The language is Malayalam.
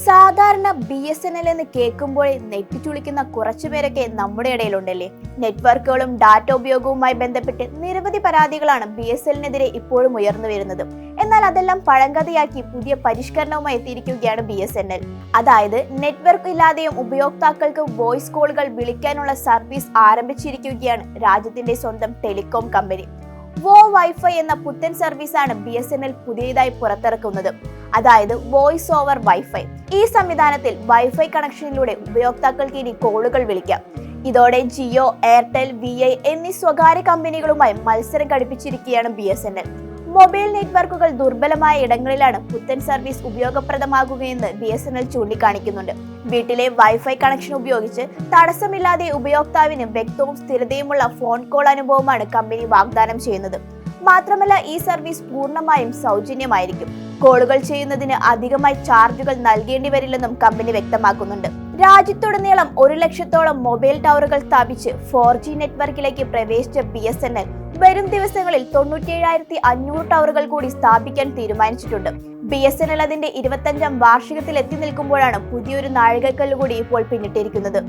സാധാരണ BSNL എന്ന് കേൾക്കുമ്പോൾ നെറ്റിച്ചുളിക്കുന്ന കുറച്ചുപേരൊക്കെ നമ്മുടെ ഇടയിലുണ്ടല്ലേ. നെറ്റ്വർക്കുകളും ഡാറ്റ ഉപയോഗവുമായി ബന്ധപ്പെട്ട് നിരവധി പരാതികളാണ് BSNLനെതിരെ ഇപ്പോഴും ഉയർന്നു വരുന്നത്. എന്നാൽ അതെല്ലാം പഴങ്കഥയാക്കി പുതിയ പരിഷ്കരണവുമായി എത്തിയിരിക്കുകയാണ് BSNL. അതായത് നെറ്റ്വർക്ക് ഇല്ലാതെയും ഉപയോക്താക്കൾക്ക് വോയിസ് കോളുകൾ വിളിക്കാനുള്ള സർവീസ് ആരംഭിച്ചിരിക്കുകയാണ് രാജ്യത്തിന്റെ സ്വന്തം ടെലികോം കമ്പനി. വൈഫൈ എന്ന പുത്തൻ സർവീസാണ് BSNL പുതിയതായി പുറത്തിറക്കുന്നത്. അതായത് വോയിസ് ഓവർ വൈഫൈ. ഈ സംവിധാനത്തിൽ വൈഫൈ കണക്ഷനിലൂടെ ഉപയോക്താക്കൾക്ക് ഇനി കോളുകൾ വിളിക്കാം. ഇതോടെ ജിയോ, എയർടെൽ, VI എന്നീ സ്വകാര്യ കമ്പനികളുമായി മത്സരം ഘടിപ്പിച്ചിരിക്കുകയാണ് BSNL. മൊബൈൽ നെറ്റ്വർക്കുകൾ ദുർബലമായ ഇടങ്ങളിലാണ് പുത്തൻ സർവീസ് ഉപയോഗപ്രദമാകുകയെന്ന് BSNL ചൂണ്ടിക്കാണിക്കുന്നുണ്ട്. വീട്ടിലെ വൈഫൈ കണക്ഷൻ ഉപയോഗിച്ച് തടസ്സമില്ലാതെ ഉപയോക്താവിന് വ്യക്തവും സ്ഥിരതയുമുള്ള ഫോൺ കോൾ അനുഭവമാണ് കമ്പനി വാഗ്ദാനം ചെയ്യുന്നത്. മാത്രമല്ല, ഈ സർവീസ് പൂർണ്ണമായും സൗജന്യമായിരിക്കും. കോളുകൾ ചെയ്യുന്നതിന് അധികമായി ചാർജുകൾ നൽകേണ്ടി വരില്ലെന്നും കമ്പനി വ്യക്തമാക്കുന്നുണ്ട്. രാജ്യത്തുടനീളം 1 ലക്ഷത്തോളം മൊബൈൽ ടവറുകൾ സ്ഥാപിച്ച് 4G നെറ്റ്വർക്കിലേക്ക് പ്രവേശിച്ച BSNL വരും ദിവസങ്ങളിൽ 97,500 ടവറുകൾ കൂടി സ്ഥാപിക്കാൻ തീരുമാനിച്ചിട്ടുണ്ട്. BSNL അതിന്റെ 25ാം വാർഷികത്തിൽ എത്തി നിൽക്കുമ്പോഴാണ് പുതിയൊരു നാഴികക്കല്ല് കൂടി ഇപ്പോൾ പിന്നിട്ടിരിക്കുന്നത്.